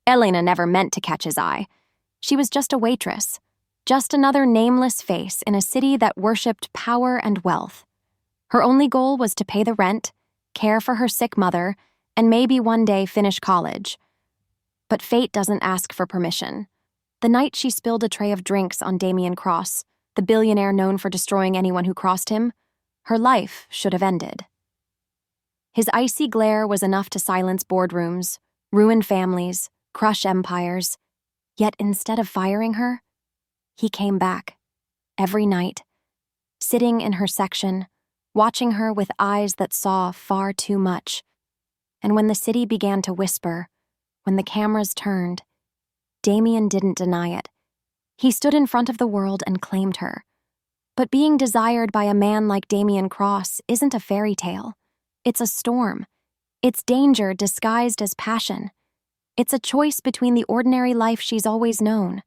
Elena never meant to catch his eye. She was just a waitress, just another nameless face in a city that worshipped power and wealth. Her only goal was to pay the rent, care for her sick mother, and maybe one day finish college. But fate doesn't ask for permission. The night she spilled a tray of drinks on Damian Cross, the billionaire known for destroying anyone who crossed him, her life should have ended. His icy glare was enough to silence boardrooms, ruin families, crush empires. Yet instead of firing her, he came back, every night, sitting in her section, watching her with eyes that saw far too much. And when the city began to whisper, when the cameras turned, Damian didn't deny it. He stood in front of the world and claimed her. But being desired by a man like Damian Cross isn't a fairy tale. It's a storm. It's danger disguised as passion. It's a choice between the ordinary life she's always known,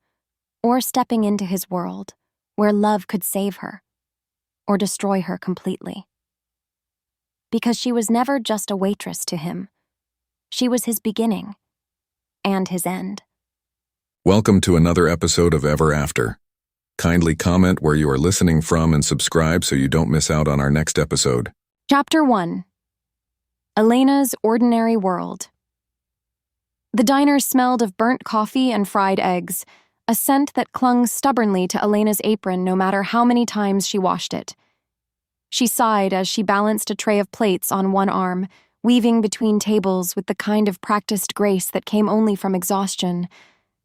or stepping into his world, where love could save her, or destroy her completely. Because she was never just a waitress to him. She was his beginning, and his end. Welcome to another episode of Ever After. Kindly comment where you are listening from and subscribe so you don't miss out on our next episode. Chapter 1. Elena's Ordinary World. The diner smelled of burnt coffee and fried eggs, a scent that clung stubbornly to Elena's apron no matter how many times she washed it. She sighed as she balanced a tray of plates on one arm, weaving between tables with the kind of practiced grace that came only from exhaustion.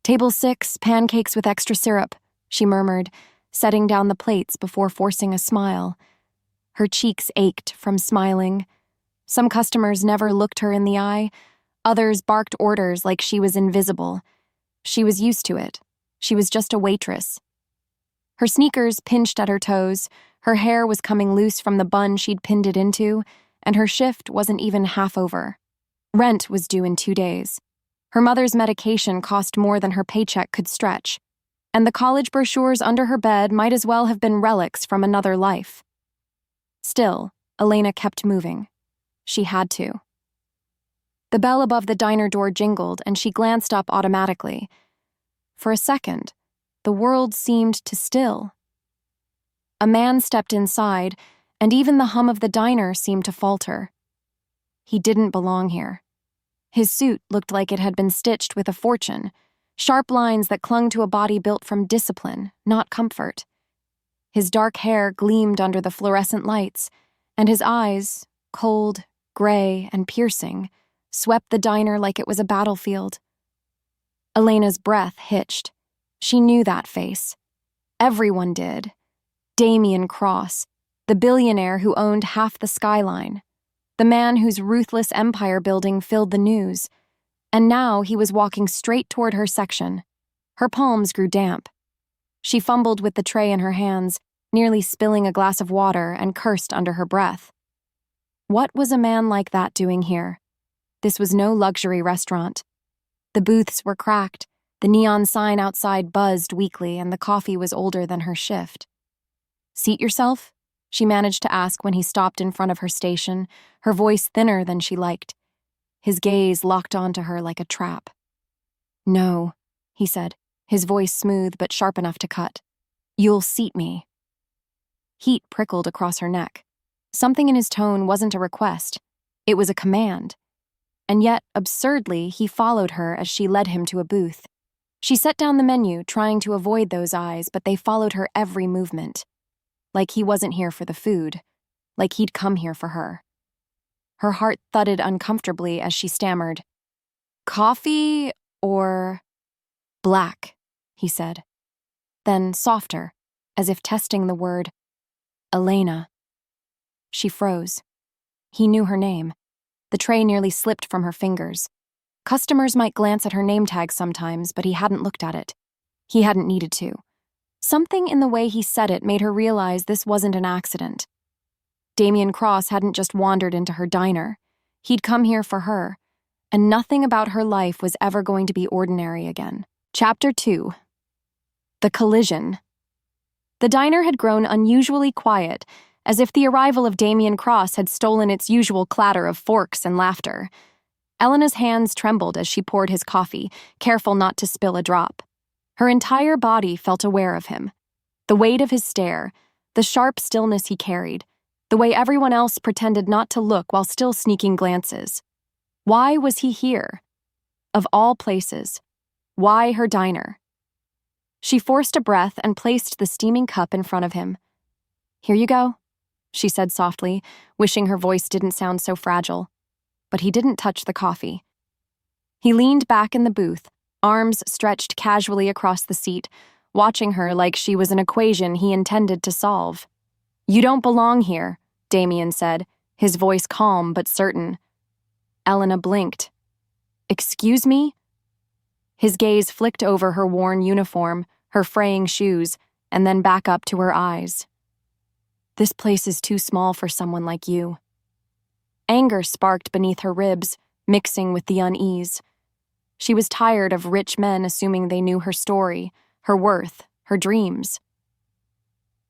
"Table 6, pancakes with extra syrup," she murmured, setting down the plates before forcing a smile. Her cheeks ached from smiling. Some customers never looked her in the eye. Others barked orders like she was invisible. She was used to it. She was just a waitress. Her sneakers pinched at her toes, her hair was coming loose from the bun she'd pinned it into, and her shift wasn't even half over. Rent was due in 2 days. Her mother's medication cost more than her paycheck could stretch, and the college brochures under her bed might as well have been relics from another life. Still, Elena kept moving. She had to. The bell above the diner door jingled, and she glanced up automatically. For a second, the world seemed to still. A man stepped inside, and even the hum of the diner seemed to falter. He didn't belong here. His suit looked like it had been stitched with a fortune, sharp lines that clung to a body built from discipline, not comfort. His dark hair gleamed under the fluorescent lights, and his eyes, cold, gray, and piercing, swept the diner like it was a battlefield. Elena's breath hitched. She knew that face. Everyone did. Damian Cross, the billionaire who owned half the skyline, the man whose ruthless empire building filled the news. And now he was walking straight toward her section. Her palms grew damp. She fumbled with the tray in her hands, nearly spilling a glass of water, and cursed under her breath. What was a man like that doing here? This was no luxury restaurant. The booths were cracked, the neon sign outside buzzed weakly, and the coffee was older than her shift. "Seat yourself?" she managed to ask when he stopped in front of her station, her voice thinner than she liked. His gaze locked onto her like a trap. "No," he said, his voice smooth but sharp enough to cut. "You'll seat me." Heat prickled across her neck. Something in his tone wasn't a request. It was a command. And yet, absurdly, he followed her as she led him to a booth. She set down the menu, trying to avoid those eyes, but they followed her every movement. Like he wasn't here for the food. Like he'd come here for her. Her heart thudded uncomfortably as she stammered. "Coffee or black," he said. Then softer, as if testing the word, "Elena." She froze. He knew her name. The tray nearly slipped from her fingers. Customers might glance at her name tag sometimes, but he hadn't looked at it. He hadn't needed to. Something in the way he said it made her realize this wasn't an accident. Damian Cross hadn't just wandered into her diner. He'd come here for her, and nothing about her life was ever going to be ordinary again. Chapter 2. The Collision. The diner had grown unusually quiet, as if the arrival of Damian Cross had stolen its usual clatter of forks and laughter. Elena's hands trembled as she poured his coffee, careful not to spill a drop. Her entire body felt aware of him. The weight of his stare, the sharp stillness he carried, the way everyone else pretended not to look while still sneaking glances. Why was he here? Of all places, why her diner? She forced a breath and placed the steaming cup in front of him. "Here you go," she said softly, wishing her voice didn't sound so fragile. But he didn't touch the coffee. He leaned back in the booth, arms stretched casually across the seat, watching her like she was an equation he intended to solve. "You don't belong here," Damian said, his voice calm but certain. Elena blinked. "Excuse me?" His gaze flicked over her worn uniform, her fraying shoes, and then back up to her eyes. "This place is too small for someone like you." Anger sparked beneath her ribs, mixing with the unease. She was tired of rich men assuming they knew her story, her worth, her dreams.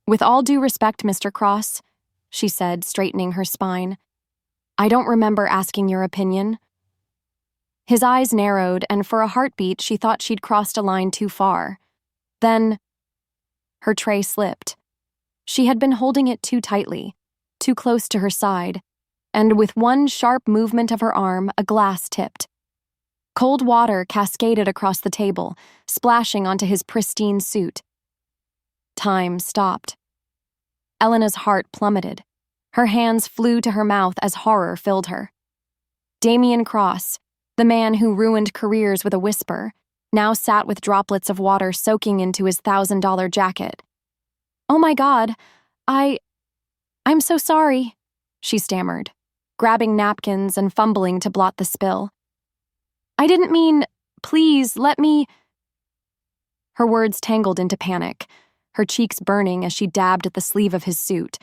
"With all due respect, Mr. Cross," she said, straightening her spine, "I don't remember asking your opinion." His eyes narrowed, and for a heartbeat she thought she'd crossed a line too far. Then, her tray slipped. She had been holding it too tightly, too close to her side, and with one sharp movement of her arm, a glass tipped. Cold water cascaded across the table, splashing onto his pristine suit. Time stopped. Elena's heart plummeted. Her hands flew to her mouth as horror filled her. Damian Cross, the man who ruined careers with a whisper, now sat with droplets of water soaking into his $1,000 jacket. "Oh my God, I'm so sorry," she stammered, grabbing napkins and fumbling to blot the spill. "I didn't mean, please, let me—" Her words tangled into panic, her cheeks burning as she dabbed at the sleeve of his suit.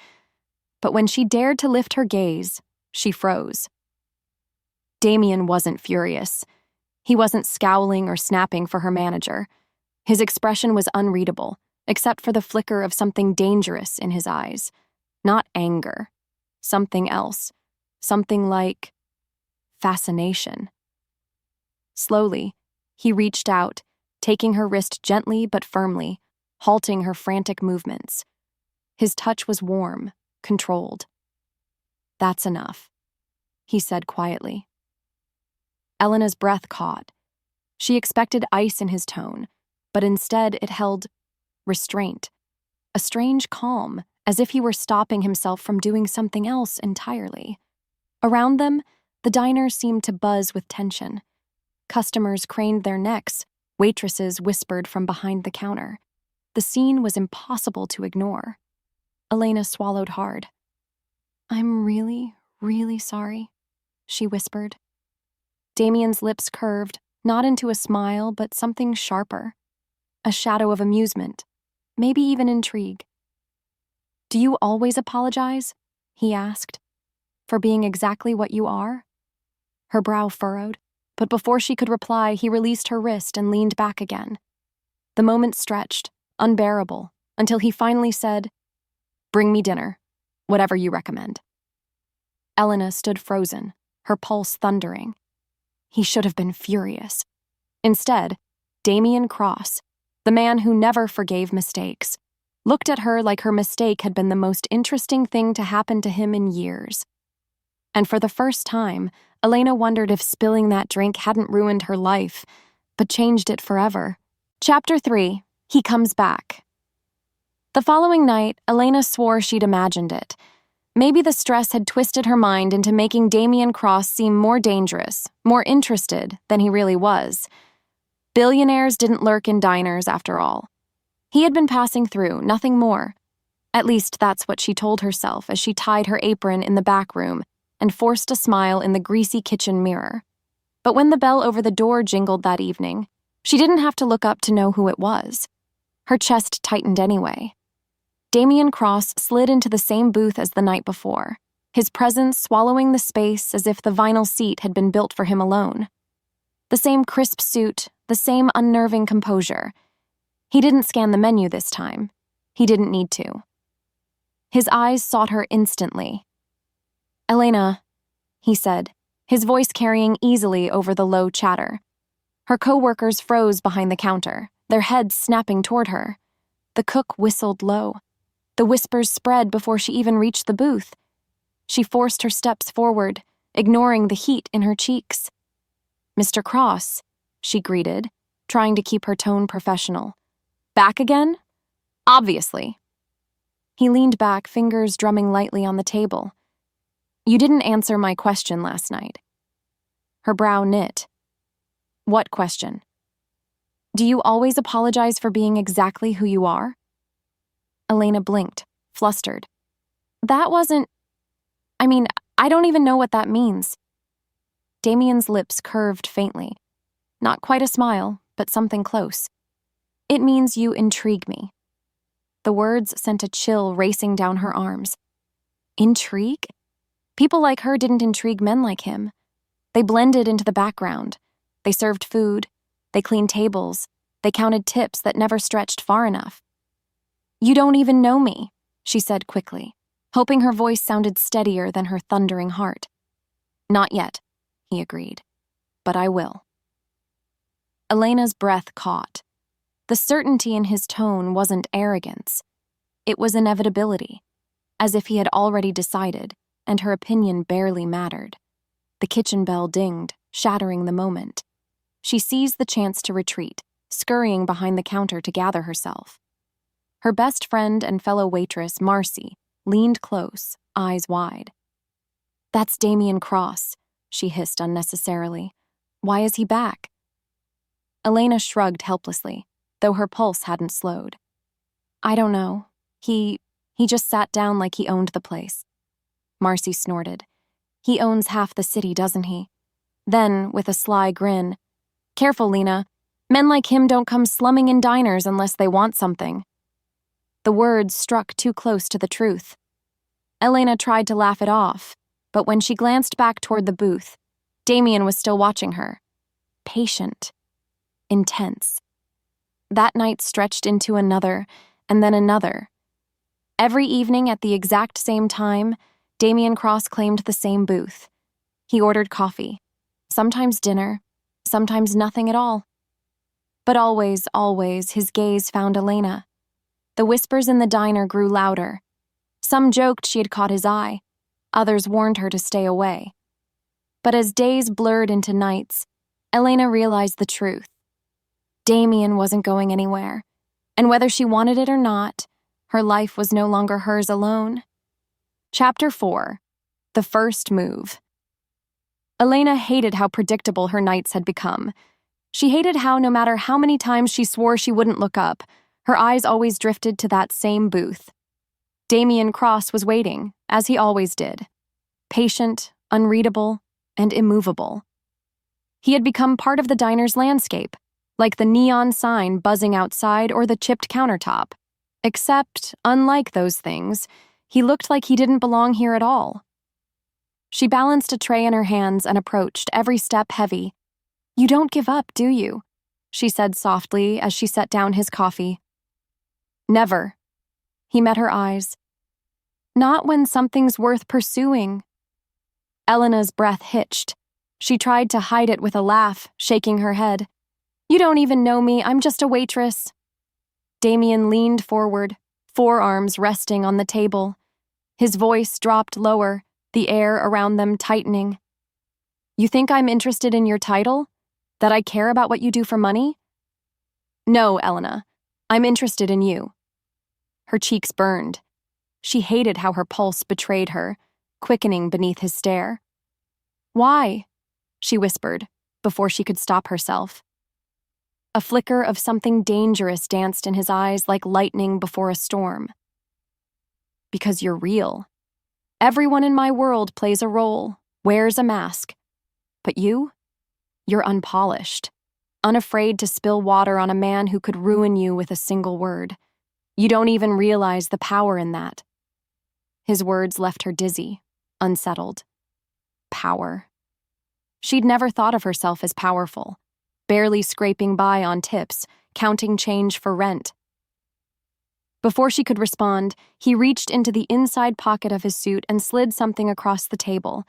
But when she dared to lift her gaze, she froze. Damian wasn't furious. He wasn't scowling or snapping for her manager. His expression was unreadable, except for the flicker of something dangerous in his eyes. Not anger. Something else. Something like fascination. Slowly, he reached out, taking her wrist gently but firmly, halting her frantic movements. His touch was warm, controlled. "That's enough," he said quietly. Elena's breath caught. She expected ice in his tone, but instead it held restraint, a strange calm, as if he were stopping himself from doing something else entirely. Around them, the diner seemed to buzz with tension. Customers craned their necks, waitresses whispered from behind the counter. The scene was impossible to ignore. Elena swallowed hard. "I'm really, really sorry," she whispered. Damian's lips curved, not into a smile, but something sharper. A shadow of amusement, maybe even intrigue. "Do you always apologize?" he asked. "For being exactly what you are?" Her brow furrowed, but before she could reply, he released her wrist and leaned back again. The moment stretched, unbearable, until he finally said, "Bring me dinner, whatever you recommend." Elena stood frozen, her pulse thundering. He should have been furious. Instead, Damian Cross, the man who never forgave mistakes, looked at her like her mistake had been the most interesting thing to happen to him in years. And for the first time, Elena wondered if spilling that drink hadn't ruined her life, but changed it forever. Chapter 3, He Comes Back. The following night, Elena swore she'd imagined it. Maybe the stress had twisted her mind into making Damian Cross seem more dangerous, more interested than he really was. Billionaires didn't lurk in diners, after all. He had been passing through, nothing more. At least that's what she told herself as she tied her apron in the back room and forced a smile in the greasy kitchen mirror. But when the bell over the door jingled that evening, she didn't have to look up to know who it was. Her chest tightened anyway. Damian Cross slid into the same booth as the night before, his presence swallowing the space as if the vinyl seat had been built for him alone. The same crisp suit, the same unnerving composure. He didn't scan the menu this time. He didn't need to. His eyes sought her instantly. "Elena," he said, his voice carrying easily over the low chatter. Her co-workers froze behind the counter, their heads snapping toward her. The cook whistled low. The whispers spread before she even reached the booth. She forced her steps forward, ignoring the heat in her cheeks. "Mr. Cross," she greeted, trying to keep her tone professional. "Back again?" "Obviously." He leaned back, fingers drumming lightly on the table. "You didn't answer my question last night." Her brow knit. "What question?" "Do you always apologize for being exactly who you are?" Elena blinked, flustered. "That wasn't... I don't even know what that means." Damian's lips curved faintly. Not quite a smile, but something close. "It means you intrigue me." The words sent a chill racing down her arms. Intrigue? People like her didn't intrigue men like him. They blended into the background. They served food. They cleaned tables. They counted tips that never stretched far enough. "You don't even know me," she said quickly, hoping her voice sounded steadier than her thundering heart. "Not yet," he agreed, "but I will." Elena's breath caught. The certainty in his tone wasn't arrogance. It was inevitability, as if he had already decided, and her opinion barely mattered. The kitchen bell dinged, shattering the moment. She seized the chance to retreat, scurrying behind the counter to gather herself. Her best friend and fellow waitress, Marcy, leaned close, eyes wide. "That's Damian Cross," she hissed unnecessarily. "Why is he back?" Elena shrugged helplessly, though her pulse hadn't slowed. "I don't know. He just sat down like he owned the place." Marcy snorted. "He owns half the city, doesn't he?" Then, with a sly grin, "Careful, Lena. Men like him don't come slumming in diners unless they want something." The words struck too close to the truth. Elena tried to laugh it off, but when she glanced back toward the booth, Damian was still watching her. Patient. Intense. That night stretched into another, and then another. Every evening at the exact same time, Damian Cross claimed the same booth. He ordered coffee, sometimes dinner, sometimes nothing at all. But always, always, his gaze found Elena. The whispers in the diner grew louder. Some joked she had caught his eye. Others warned her to stay away. But as days blurred into nights, Elena realized the truth. Damian wasn't going anywhere, and whether she wanted it or not, her life was no longer hers alone. Chapter 4. The First Move. Elena hated how predictable her nights had become. She hated how, no matter how many times she swore she wouldn't look up, her eyes always drifted to that same booth. Damian Cross was waiting, as he always did. Patient, unreadable, and immovable. He had become part of the diner's landscape, like the neon sign buzzing outside or the chipped countertop. Except, unlike those things, he looked like he didn't belong here at all. She balanced a tray in her hands and approached, every step heavy. "You don't give up, do you?" she said softly as she set down his coffee. "Never." He met her eyes. "Not when something's worth pursuing." Elena's breath hitched. She tried to hide it with a laugh, shaking her head. "You don't even know me, I'm just a waitress." Damian leaned forward, forearms resting on the table. His voice dropped lower, the air around them tightening. "You think I'm interested in your title? That I care about what you do for money?" "No, Elena. I'm interested in you." Her cheeks burned. She hated how her pulse betrayed her, quickening beneath his stare. "Why?" she whispered, before she could stop herself. A flicker of something dangerous danced in his eyes like lightning before a storm. "Because you're real. Everyone in my world plays a role, wears a mask. But you're unpolished, unafraid to spill water on a man who could ruin you with a single word. You don't even realize the power in that." His words left her dizzy, unsettled. Power. She'd never thought of herself as powerful, barely scraping by on tips, counting change for rent. Before she could respond, he reached into the inside pocket of his suit and slid something across the table.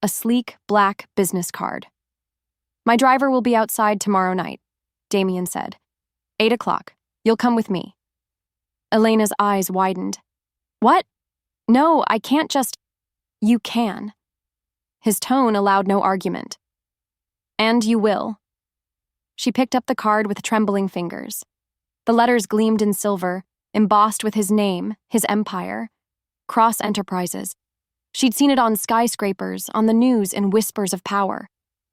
a sleek, black business card. "My driver will be outside tomorrow night," Damian said. 8 o'clock. You'll come with me." Elena's eyes widened. "What? No, I can't just—" "You can." His tone allowed no argument. "And you will." She picked up the card with trembling fingers. The letters gleamed in silver, embossed with his name, his empire. Cross Enterprises. She'd seen it on skyscrapers, on the news in whispers of power.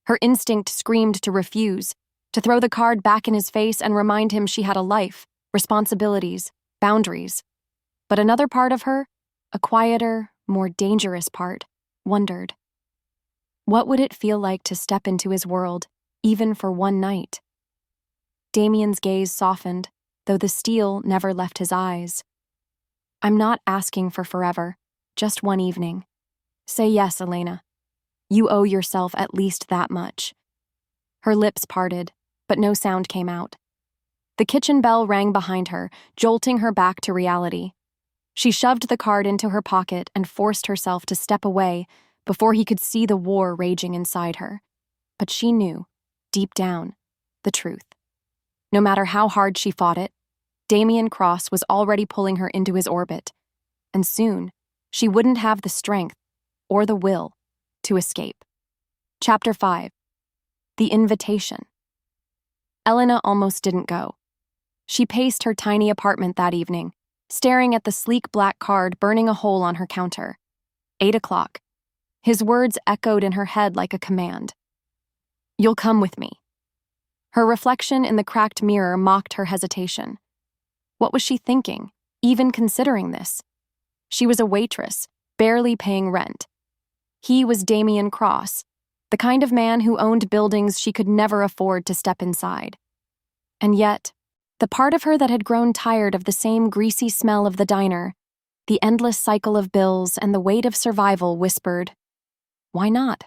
Her instinct screamed to refuse, to throw the card back in his face and remind him she had a life, responsibilities, boundaries. But another part of her, a quieter, more dangerous part, wondered. What would it feel like to step into his world, even for one night? Damian's gaze softened, though the steel never left his eyes. "I'm not asking for forever, just one evening. Say yes, Elena. You owe yourself at least that much." Her lips parted, but no sound came out. The kitchen bell rang behind her, jolting her back to reality. She shoved the card into her pocket and forced herself to step away before he could see the war raging inside her. But she knew, deep down, the truth. No matter how hard she fought it, Damian Cross was already pulling her into his orbit, and soon she wouldn't have the strength or the will to escape. Chapter 5. The Invitation. Elena almost didn't go. She paced her tiny apartment that evening, staring at the sleek black card burning a hole on her counter. 8 o'clock. His words echoed in her head like a command. "You'll come with me." Her reflection in the cracked mirror mocked her hesitation. What was she thinking, even considering this? She was a waitress, barely paying rent. He was Damian Cross, the kind of man who owned buildings she could never afford to step inside. And yet, the part of her that had grown tired of the same greasy smell of the diner, the endless cycle of bills and the weight of survival whispered, why not?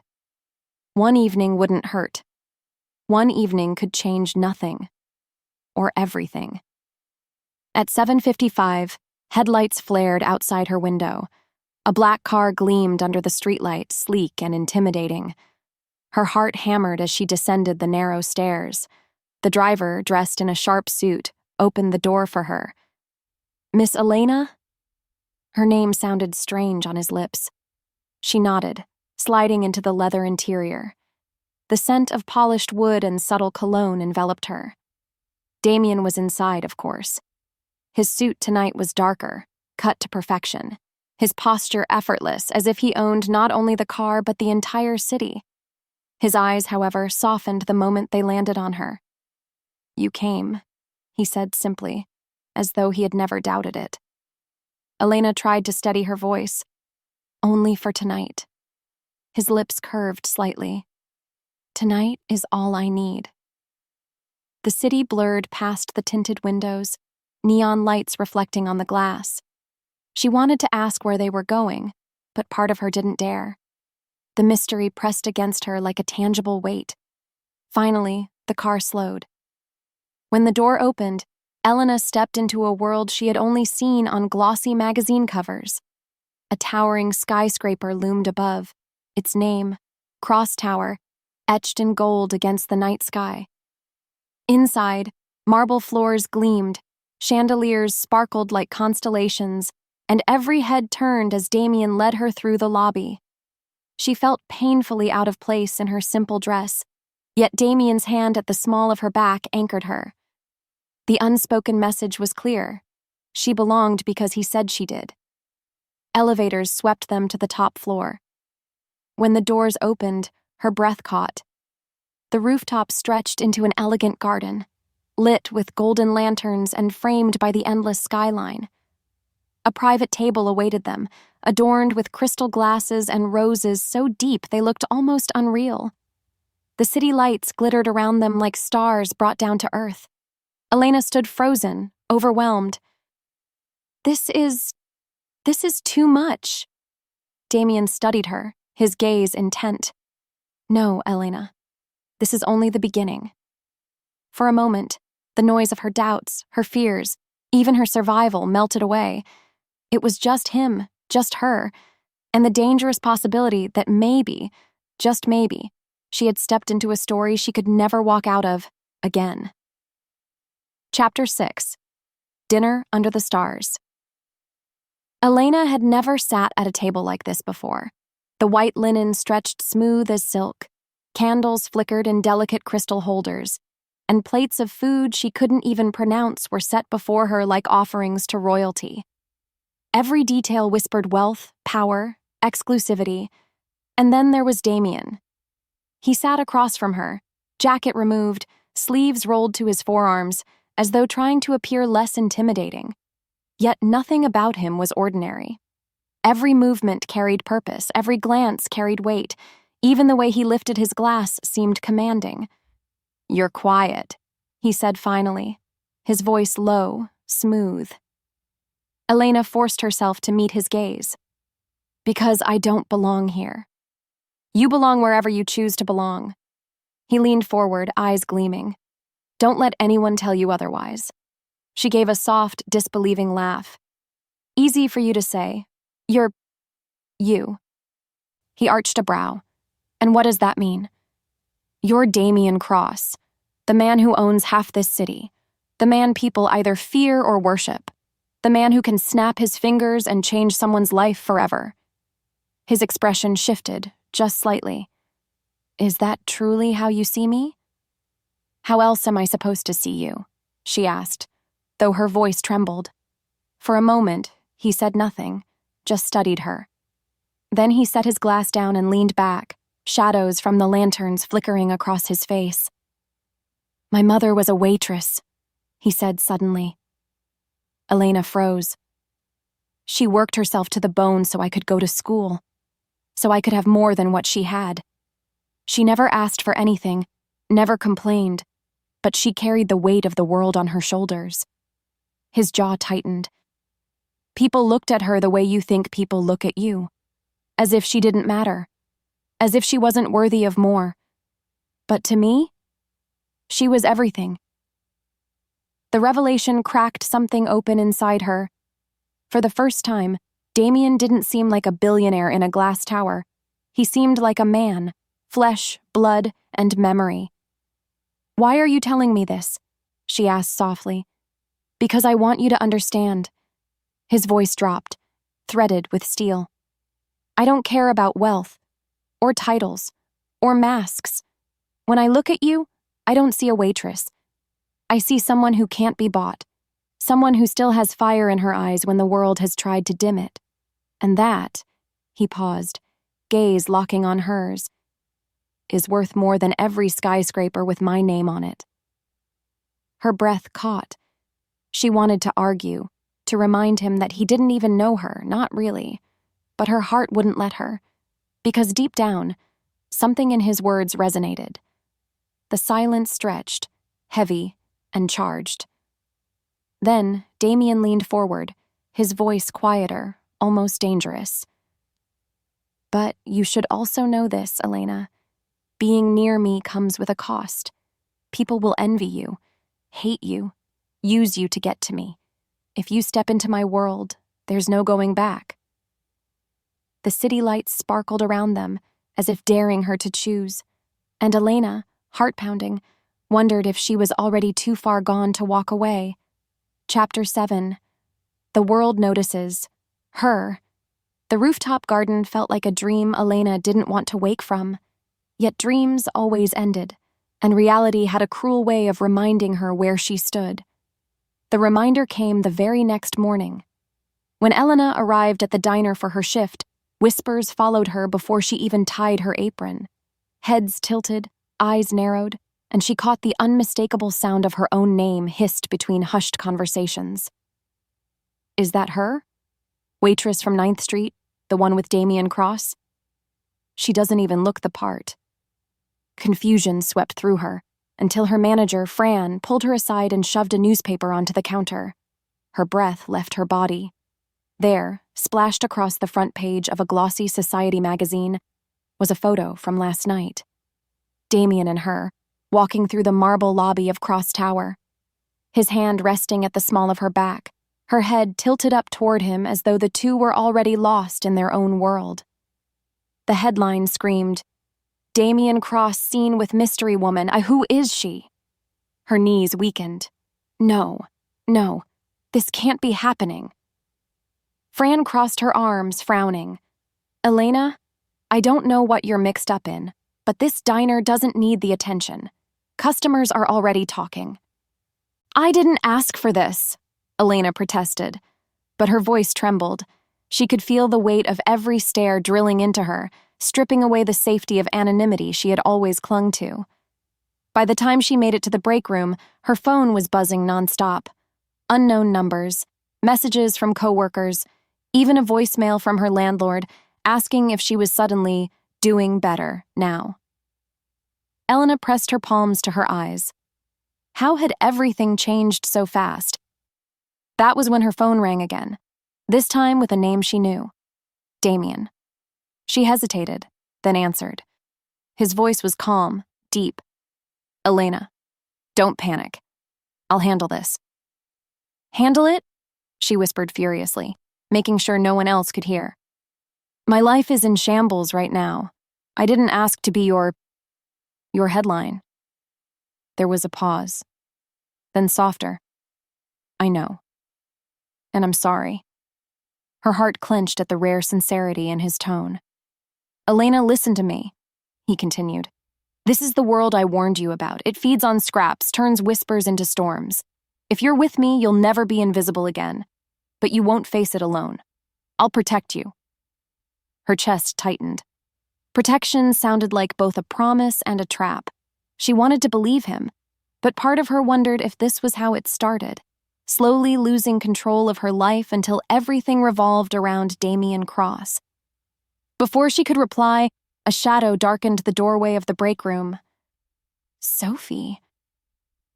One evening wouldn't hurt. One evening could change nothing. Or everything. At 7:55, headlights flared outside her window. A black car gleamed under the streetlight, sleek and intimidating. Her heart hammered as she descended the narrow stairs. The driver, dressed in a sharp suit, opened the door for her. "Miss Elena?" Her name sounded strange on his lips. She nodded, sliding into the leather interior. The scent of polished wood and subtle cologne enveloped her. Damian was inside, of course. His suit tonight was darker, cut to perfection, his posture effortless, as if he owned not only the car but the entire city. His eyes, however, softened the moment they landed on her. "You came," he said simply, as though he had never doubted it. Elena tried to steady her voice. "Only for tonight." His lips curved slightly. "Tonight is all I need." The city blurred past the tinted windows, neon lights reflecting on the glass. She wanted to ask where they were going, but part of her didn't dare. The mystery pressed against her like a tangible weight. Finally, the car slowed. When the door opened, Elena stepped into a world she had only seen on glossy magazine covers. A towering skyscraper loomed above, its name, Cross Tower, etched in gold against the night sky. Inside, marble floors gleamed, chandeliers sparkled like constellations, and every head turned as Damian led her through the lobby. She felt painfully out of place in her simple dress, yet Damian's hand at the small of her back anchored her. The unspoken message was clear. She belonged because he said she did. Elevators swept them to the top floor. When the doors opened, her breath caught. The rooftop stretched into an elegant garden, lit with golden lanterns and framed by the endless skyline. A private table awaited them, adorned with crystal glasses and roses so deep they looked almost unreal. The city lights glittered around them like stars brought down to earth. Elena stood frozen, overwhelmed. This is too much." Damian studied her, his gaze intent. "No, Elena. This is only the beginning." For a moment, the noise of her doubts, her fears, even her survival melted away. It was just him, just her, and the dangerous possibility that maybe, Just maybe, she had stepped into a story she could never walk out of again. Chapter 6. Dinner Under the Stars. Elena had never sat at a table like this before. The white linen stretched smooth as silk, candles flickered in delicate crystal holders, and plates of food she couldn't even pronounce were set before her like offerings to royalty. Every detail whispered wealth, power, exclusivity, and then there was Damian. He sat across from her, jacket removed, sleeves rolled to his forearms, as though trying to appear less intimidating. Yet nothing about him was ordinary. Every movement carried purpose, every glance carried weight, even the way he lifted his glass seemed commanding. "You're quiet," he said finally, his voice low, smooth. Elena forced herself to meet his gaze. "Because I don't belong here. You belong wherever you choose to belong." He leaned forward, eyes gleaming. "Don't let anyone tell you otherwise." She gave a soft, disbelieving laugh. "Easy for you to say. You're you." He arched a brow. "And what does that mean?" "You're Damian Cross, the man who owns half this city, the man people either fear or worship, the man who can snap his fingers and change someone's life forever." His expression shifted, just slightly. "Is that truly how you see me?" "How else am I supposed to see you?" she asked, though her voice trembled. For a moment, he said nothing, just studied her. Then he set his glass down and leaned back, shadows from the lanterns flickering across his face. "My mother was a waitress," he said suddenly. Elena froze. "She worked herself to the bone so I could go to school, so I could have more than what she had. She never asked for anything, never complained, but she carried the weight of the world on her shoulders." His jaw tightened. "People looked at her the way you think people look at you, as if she didn't matter, as if she wasn't worthy of more. But to me, she was everything." The revelation cracked something open inside her. For the first time, Damian didn't seem like a billionaire in a glass tower. He seemed like a man, flesh, blood, and memory. "Why are you telling me this?" she asked softly. "Because I want you to understand." His voice dropped, threaded with steel. "I don't care about wealth, or titles, or masks. When I look at you, I don't see a waitress. I see someone who can't be bought, someone who still has fire in her eyes when the world has tried to dim it. And that," he paused, gaze locking on hers, "is worth more than every skyscraper with my name on it." Her breath caught. She wanted to argue, to remind him that he didn't even know her, not really, but her heart wouldn't let her, because deep down, something in his words resonated. The silence stretched, heavy and charged. Then Damian leaned forward, his voice quieter, almost dangerous. "But you should also know this, Elena. Being near me comes with a cost. People will envy you, hate you, use you to get to me. If you step into my world, there's no going back." The city lights sparkled around them, as if daring her to choose, and Elena, heart-pounding, wondered if she was already too far gone to walk away. Chapter 7. The world notices. Her. The rooftop garden felt like a dream Elena didn't want to wake from. Yet dreams always ended, and reality had a cruel way of reminding her where she stood. The reminder came the very next morning. When Elena arrived at the diner for her shift, whispers followed her before she even tied her apron. Heads tilted, eyes narrowed, and she caught the unmistakable sound of her own name hissed between hushed conversations. "Is that her? Waitress from 9th Street, the one with Damian Cross?" She doesn't even look the part. Confusion swept through her, until her manager, Fran, pulled her aside and shoved a newspaper onto the counter. Her breath left her body. There, splashed across the front page of a glossy society magazine, was a photo from last night. Damian and her, walking through the marble lobby of Cross Tower. His hand resting at the small of her back, her head tilted up toward him as though the two were already lost in their own world. The headline screamed, Damian Cross seen with mystery woman. Who is she? Her knees weakened. No, this can't be happening. Fran crossed her arms, frowning. Elena, I don't know what you're mixed up in, but this diner doesn't need the attention. Customers are already talking. I didn't ask for this, Elena protested, but her voice trembled. She could feel the weight of every stare drilling into her, stripping away the safety of anonymity she had always clung to. By the time she made it to the break room, her phone was buzzing nonstop. Unknown numbers, messages from coworkers, even a voicemail from her landlord asking if she was suddenly doing better now. Elena pressed her palms to her eyes. How had everything changed so fast? That was when her phone rang again, this time with a name she knew. Damian. She hesitated, then answered. His voice was calm, deep. Elena, don't panic. I'll handle this. Handle it? She whispered furiously, making sure no one else could hear. My life is in shambles right now. I didn't ask to be your headline. There was a pause. Then softer. I know. And I'm sorry. Her heart clenched at the rare sincerity in his tone. Elena, listen to me, he continued. This is the world I warned you about. It feeds on scraps, turns whispers into storms. If you're with me, you'll never be invisible again. But you won't face it alone. I'll protect you. Her chest tightened. Protection sounded like both a promise and a trap. She wanted to believe him, but part of her wondered if this was how it started, slowly losing control of her life until everything revolved around Damian Cross. Before she could reply, a shadow darkened the doorway of the break room. Sophie.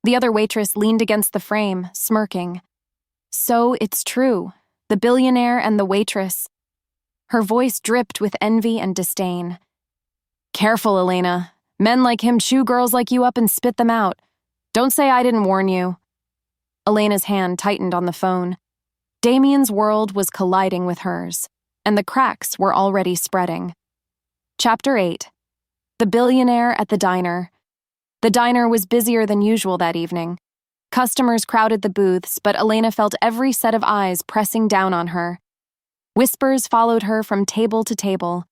The other waitress leaned against the frame, smirking. So it's true, the billionaire and the waitress. Her voice dripped with envy and disdain. Careful, Elena. Men like him chew girls like you up and spit them out. Don't say I didn't warn you. Elena's hand tightened on the phone. Damian's world was colliding with hers, and the cracks were already spreading. Chapter 8. The Billionaire at the Diner. The diner was busier than usual that evening. Customers crowded the booths, but Elena felt every set of eyes pressing down on her. Whispers followed her from table to table.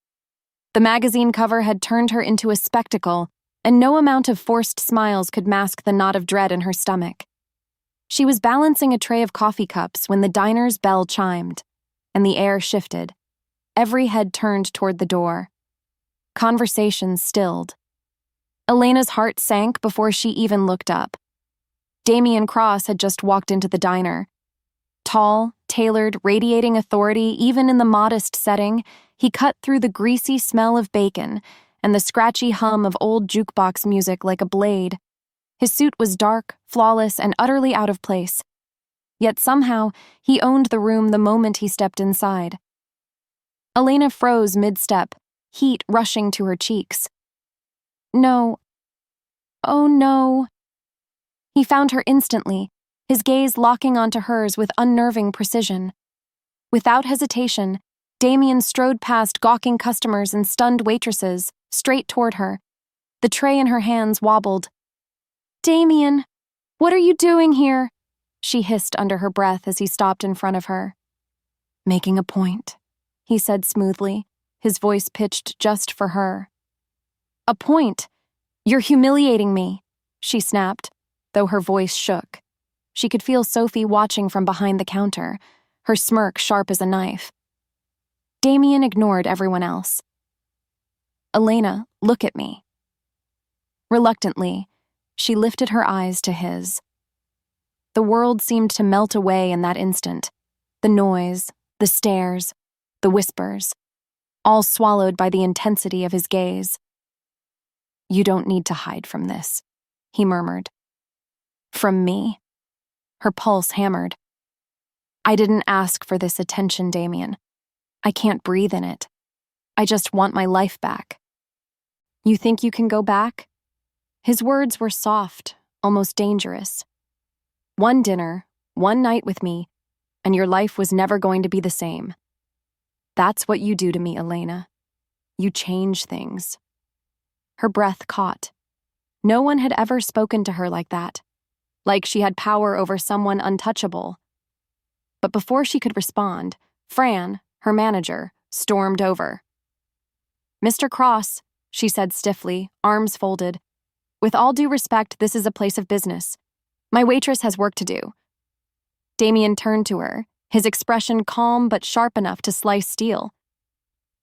The magazine cover had turned her into a spectacle, and no amount of forced smiles could mask the knot of dread in her stomach. She was balancing a tray of coffee cups when the diner's bell chimed, and the air shifted. Every head turned toward the door. Conversations stilled. Elena's heart sank before she even looked up. Damian Cross had just walked into the diner. Tall, tailored, radiating authority even in the modest setting, he cut through the greasy smell of bacon and the scratchy hum of old jukebox music like a blade. His suit was dark, flawless, and utterly out of place. Yet somehow, he owned the room the moment he stepped inside. Elena froze mid-step, heat rushing to her cheeks. No. Oh no. He found her instantly, his gaze locking onto hers with unnerving precision. Without hesitation, Damian strode past gawking customers and stunned waitresses, straight toward her. The tray in her hands wobbled. Damian, what are you doing here? She hissed under her breath as he stopped in front of her. Making a point, he said smoothly, his voice pitched just for her. A point? You're humiliating me, she snapped, though her voice shook. She could feel Sophie watching from behind the counter, her smirk sharp as a knife. Damian ignored everyone else. Elena, look at me. Reluctantly, she lifted her eyes to his. The world seemed to melt away in that instant. The noise, the stares, the whispers, all swallowed by the intensity of his gaze. You don't need to hide from this, he murmured. From me? Her pulse hammered. I didn't ask for this attention, Damian. I can't breathe in it. I just want my life back. You think you can go back? His words were soft, almost dangerous. One dinner, one night with me, and your life was never going to be the same. That's what you do to me, Elena. You change things. Her breath caught. No one had ever spoken to her like that, like she had power over someone untouchable. But before she could respond, Fran, her manager, stormed over. "Mr. Cross," she said stiffly, arms folded. "With all due respect, this is a place of business. My waitress has work to do." Damian turned to her, his expression calm but sharp enough to slice steel.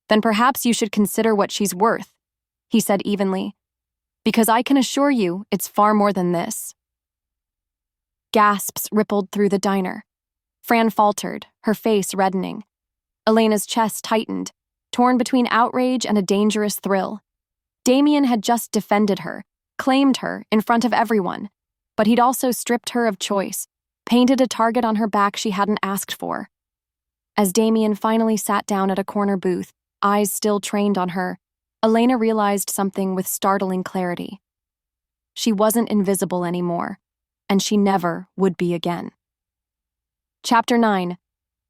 "Then perhaps you should consider what she's worth," he said evenly, "because I can assure you it's far more than this." Gasps rippled through the diner. Fran faltered, her face reddening. Elena's chest tightened, torn between outrage and a dangerous thrill. Damian had just defended her, claimed her in front of everyone, but he'd also stripped her of choice, painted a target on her back she hadn't asked for. As Damian finally sat down at a corner booth, eyes still trained on her, Elena realized something with startling clarity. She wasn't invisible anymore, and she never would be again. Chapter 9.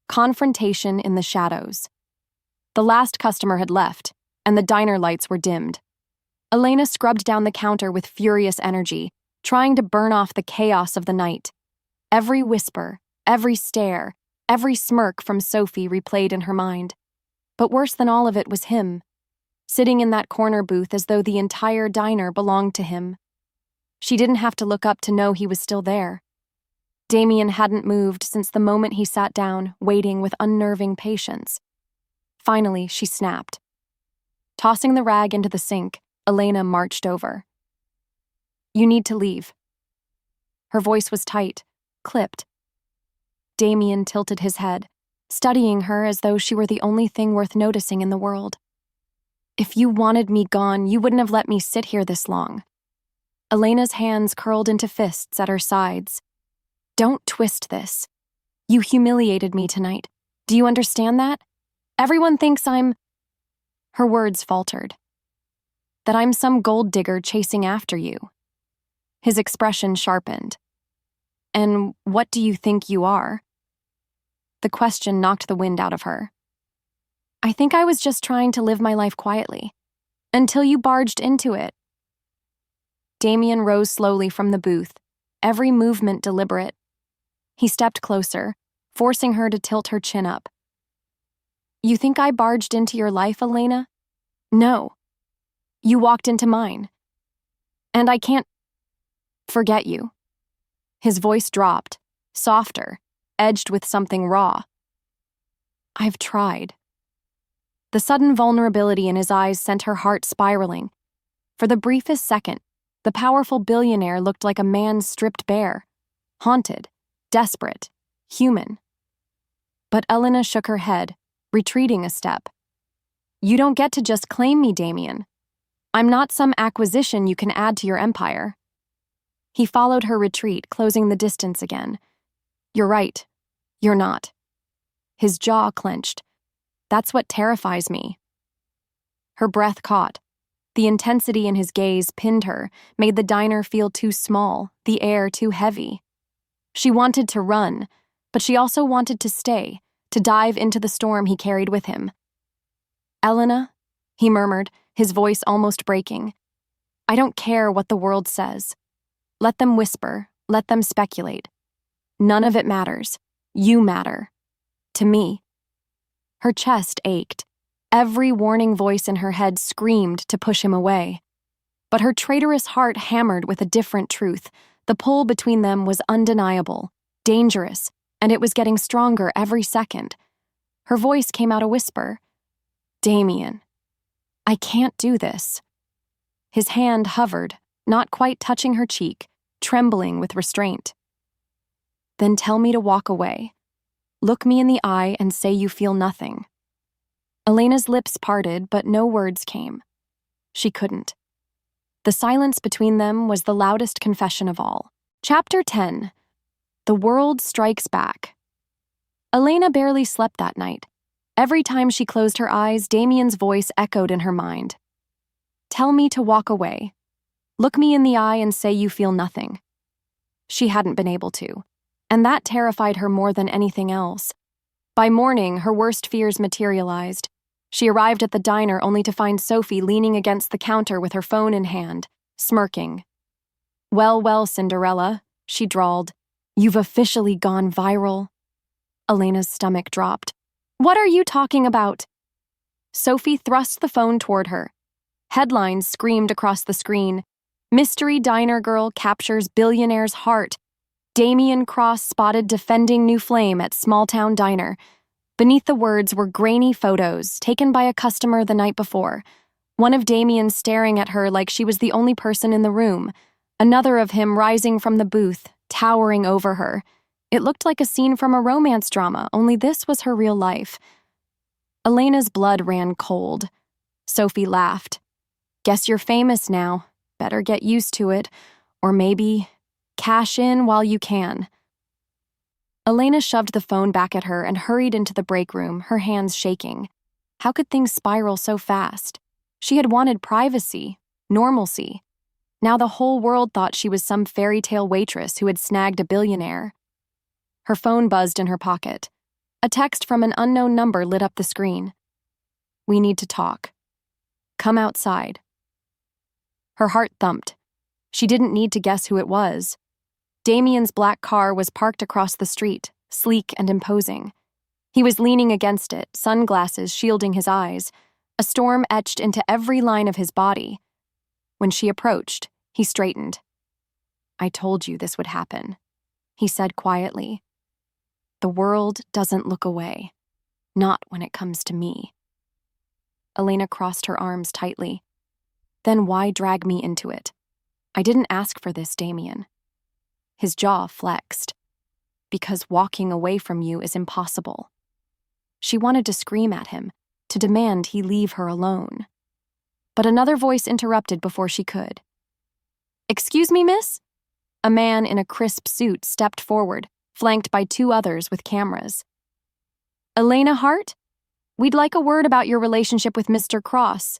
Confrontation in the Shadows. The last customer had left, and the diner lights were dimmed. Elena scrubbed down the counter with furious energy, trying to burn off the chaos of the night. Every whisper, every stare, every smirk from Sophie replayed in her mind. But worse than all of it was him, sitting in that corner booth as though the entire diner belonged to him. She didn't have to look up to know he was still there. Damian hadn't moved since the moment he sat down, waiting with unnerving patience. Finally, she snapped. Tossing the rag into the sink, Elena marched over. "You need to leave." Her voice was tight, clipped. Damian tilted his head, studying her as though she were the only thing worth noticing in the world. "If you wanted me gone, you wouldn't have let me sit here this long." Elena's hands curled into fists at her sides. "Don't twist this. You humiliated me tonight. Do you understand that? Everyone thinks I'm—" Her words faltered. "That I'm some gold digger chasing after you." His expression sharpened. "And what do you think you are?" The question knocked the wind out of her. "I think I was just trying to live my life quietly, until you barged into it." Damian rose slowly from the booth, every movement deliberate. He stepped closer, forcing her to tilt her chin up. "You think I barged into your life, Elena? No. You walked into mine. And I can't forget you." His voice dropped, softer, edged with something raw. "I've tried." The sudden vulnerability in his eyes sent her heart spiraling. For the briefest second, the powerful billionaire looked like a man stripped bare, haunted, desperate, human. But Elena shook her head, retreating a step. "You don't get to just claim me, Damian. I'm not some acquisition you can add to your empire." He followed her retreat, closing the distance again. "You're right. You're not." His jaw clenched. "That's what terrifies me." Her breath caught. The intensity in his gaze pinned her, made the diner feel too small, the air too heavy. She wanted to run, but she also wanted to stay, to dive into the storm he carried with him. "Elena," he murmured, his voice almost breaking, "I don't care what the world says. Let them whisper, let them speculate. None of it matters. You matter. To me." Her chest ached. Every warning voice in her head screamed to push him away. But her traitorous heart hammered with a different truth. The pull between them was undeniable, dangerous, and it was getting stronger every second. Her voice came out a whisper. "Damian, I can't do this." His hand hovered, not quite touching her cheek, trembling with restraint. "Then tell me to walk away. Look me in the eye and say you feel nothing." Elena's lips parted, but no words came. She couldn't. The silence between them was the loudest confession of all. Chapter 10. The World Strikes Back. Elena barely slept that night. Every time she closed her eyes, Damian's voice echoed in her mind. "Tell me to walk away. Look me in the eye and say you feel nothing." She hadn't been able to, and that terrified her more than anything else. By morning, her worst fears materialized. She arrived at the diner only to find Sophie leaning against the counter with her phone in hand, smirking. "Well, well, Cinderella," she drawled. "You've officially gone viral." Elena's stomach dropped. "What are you talking about?" Sophie thrust the phone toward her. Headlines screamed across the screen. "Mystery diner girl captures billionaire's heart. Damian Cross spotted defending new flame at small-town diner." Beneath the words were grainy photos taken by a customer the night before. One of Damian staring at her like she was the only person in the room. Another of him rising from the booth, towering over her. It looked like a scene from a romance drama, only this was her real life. Elena's blood ran cold. Sophie laughed. "Guess you're famous now. Better get used to it. Or maybe cash in while you can." Elena shoved the phone back at her and hurried into the break room, her hands shaking. How could things spiral so fast? She had wanted privacy, normalcy. Now the whole world thought she was some fairy tale waitress who had snagged a billionaire. Her phone buzzed in her pocket. A text from an unknown number lit up the screen. "We need to talk. Come outside." Her heart thumped. She didn't need to guess who it was. Damian's black car was parked across the street, sleek and imposing. He was leaning against it, sunglasses shielding his eyes, a storm etched into every line of his body. When she approached, he straightened. "I told you this would happen," he said quietly. "The world doesn't look away. Not when it comes to me." Elena crossed her arms tightly. "Then why drag me into it? I didn't ask for this, Damian." His jaw flexed. "Because walking away from you is impossible." She wanted to scream at him, to demand he leave her alone. But another voice interrupted before she could. "Excuse me, miss?" A man in a crisp suit stepped forward, flanked by two others with cameras. "Elena Hart? We'd like a word about your relationship with Mr. Cross."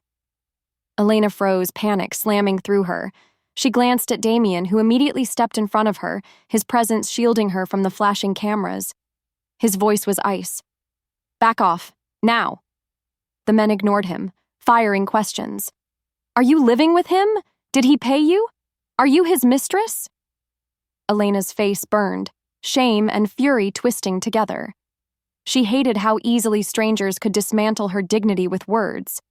Elena froze, panic slamming through her. She glanced at Damian, who immediately stepped in front of her, his presence shielding her from the flashing cameras. His voice was ice. "Back off, now." The men ignored him, firing questions. "Are you living with him? Did he pay you? Are you his mistress?" Elena's face burned, shame and fury twisting together. She hated how easily strangers could dismantle her dignity with words.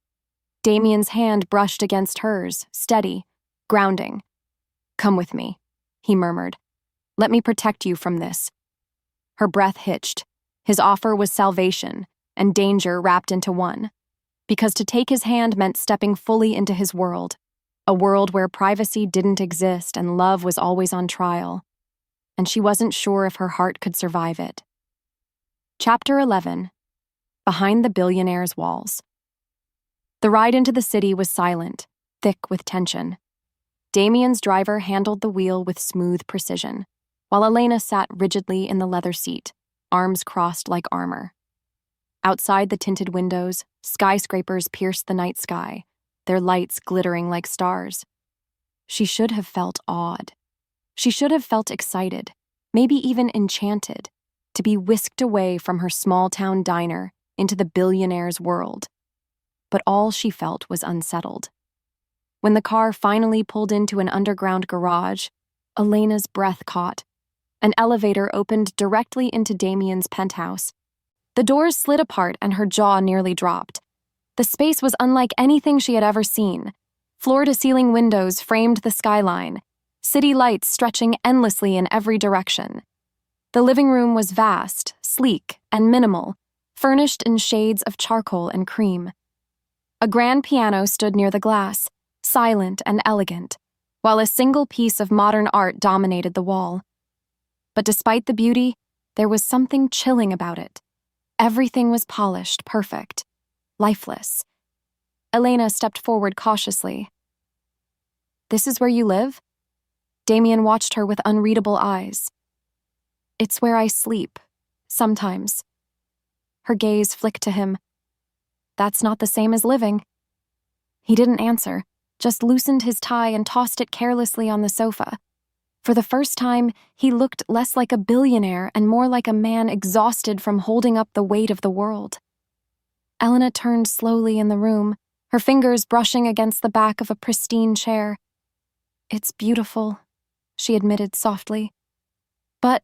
Damian's hand brushed against hers, steady, grounding. "Come with me," he murmured. "Let me protect you from this." Her breath hitched. His offer was salvation, and danger wrapped into one. Because to take his hand meant stepping fully into his world, a world where privacy didn't exist and love was always on trial. And she wasn't sure if her heart could survive it. Chapter 11. Behind the Billionaire's Walls. The ride into the city was silent, thick with tension. Damian's driver handled the wheel with smooth precision, while Elena sat rigidly in the leather seat, arms crossed like armor. Outside the tinted windows, skyscrapers pierced the night sky, their lights glittering like stars. She should have felt awed. She should have felt excited, maybe even enchanted, to be whisked away from her small-town diner into the billionaire's world. But all she felt was unsettled. When the car finally pulled into an underground garage, Elena's breath caught. An elevator opened directly into Damian's penthouse. The doors slid apart and her jaw nearly dropped. The space was unlike anything she had ever seen. Floor-to-ceiling windows framed the skyline, city lights stretching endlessly in every direction. The living room was vast, sleek, and minimal, furnished in shades of charcoal and cream. A grand piano stood near the glass, silent and elegant, while a single piece of modern art dominated the wall. But despite the beauty, there was something chilling about it. Everything was polished, perfect, lifeless. Elena stepped forward cautiously. "This is where you live?" Damian watched her with unreadable eyes. "It's where I sleep, sometimes." Her gaze flicked to him. "That's not the same as living." He didn't answer, just loosened his tie and tossed it carelessly on the sofa. For the first time, he looked less like a billionaire and more like a man exhausted from holding up the weight of the world. Elena turned slowly in the room, her fingers brushing against the back of a pristine chair. "It's beautiful," she admitted softly. "But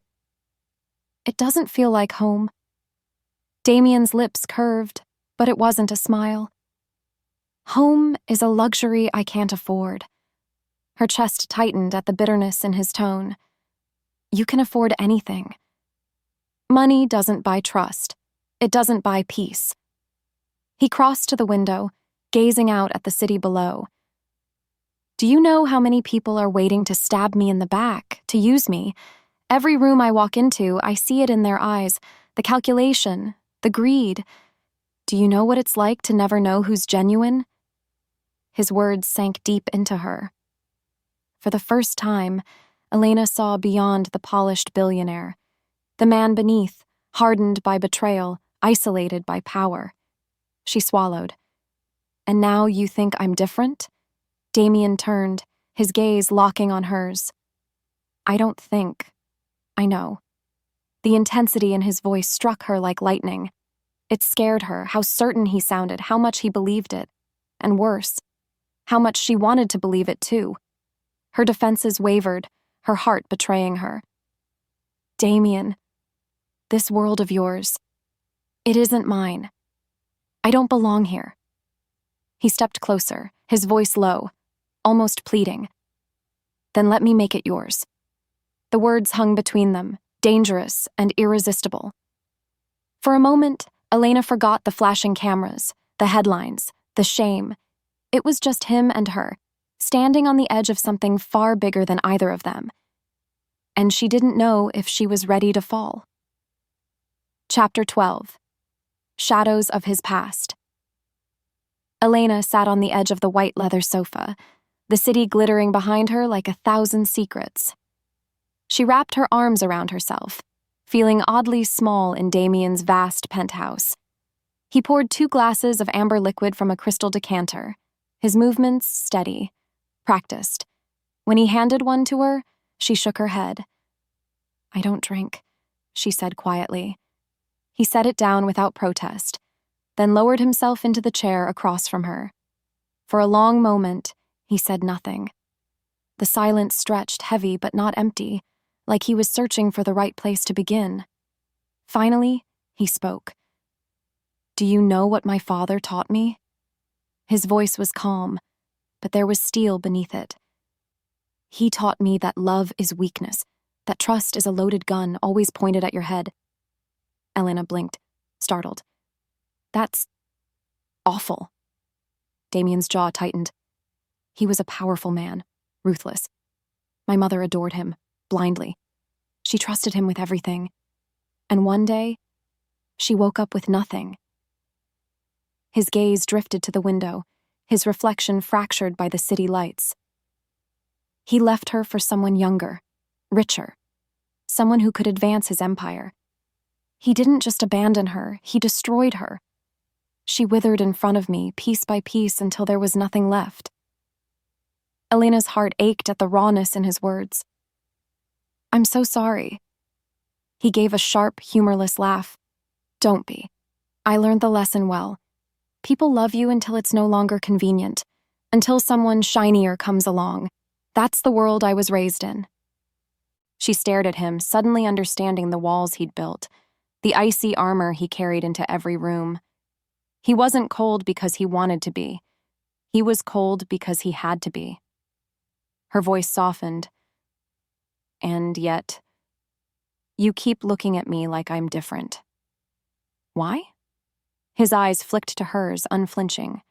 it doesn't feel like home." Damian's lips curved, but it wasn't a smile. "Home is a luxury I can't afford." Her chest tightened at the bitterness in his tone. "You can afford anything. Money doesn't buy trust. It doesn't buy peace." He crossed to the window, gazing out at the city below. "Do you know how many people are waiting to stab me in the back, to use me? Every room I walk into, I see it in their eyes, the calculation, the greed. Do you know what it's like to never know who's genuine?" His words sank deep into her. For the first time, Elena saw beyond the polished billionaire, the man beneath, hardened by betrayal, isolated by power. She swallowed. "And now you think I'm different?" Damian turned, his gaze locking on hers. "I don't think. I know." The intensity in his voice struck her like lightning. It scared her, how certain he sounded, how much he believed it. And worse, how much she wanted to believe it too. Her defenses wavered, her heart betraying her. "Damian, this world of yours, it isn't mine. I don't belong here." He stepped closer, his voice low, almost pleading. "Then let me make it yours." The words hung between them, dangerous and irresistible. For a moment, Elena forgot the flashing cameras, the headlines, the shame. It was just him and her, standing on the edge of something far bigger than either of them. And she didn't know if she was ready to fall. Chapter 12. Shadows of His Past. Elena sat on the edge of the white leather sofa, the city glittering behind her like 1,000 secrets. She wrapped her arms around herself, feeling oddly small in Damian's vast penthouse. He poured 2 glasses of amber liquid from a crystal decanter, his movements steady, practiced. When he handed one to her, she shook her head. "I don't drink," she said quietly. He set it down without protest, then lowered himself into the chair across from her. For a long moment, he said nothing. The silence stretched heavy but not empty, like he was searching for the right place to begin. Finally, he spoke. "Do you know what my father taught me?" His voice was calm, but there was steel beneath it. "He taught me that love is weakness, that trust is a loaded gun always pointed at your head." Elena blinked, startled. "That's awful." Damian's jaw tightened. He was a powerful man, ruthless. My mother adored him, blindly. She trusted him with everything. And one day, she woke up with nothing. His gaze drifted to the window, his reflection fractured by the city lights. He left her for someone younger, richer, someone who could advance his empire. He didn't just abandon her, he destroyed her. She withered in front of me, piece by piece, until there was nothing left. Elena's heart ached at the rawness in his words. "I'm so sorry." He gave a sharp, humorless laugh. "Don't be. I learned the lesson well. People love you until it's no longer convenient, until someone shinier comes along. That's the world I was raised in." She stared at him, suddenly understanding the walls he'd built, the icy armor he carried into every room. He wasn't cold because he wanted to be. He was cold because he had to be. Her voice softened. "And yet, you keep looking at me like I'm different." "Why?" His eyes flicked to hers, unflinching.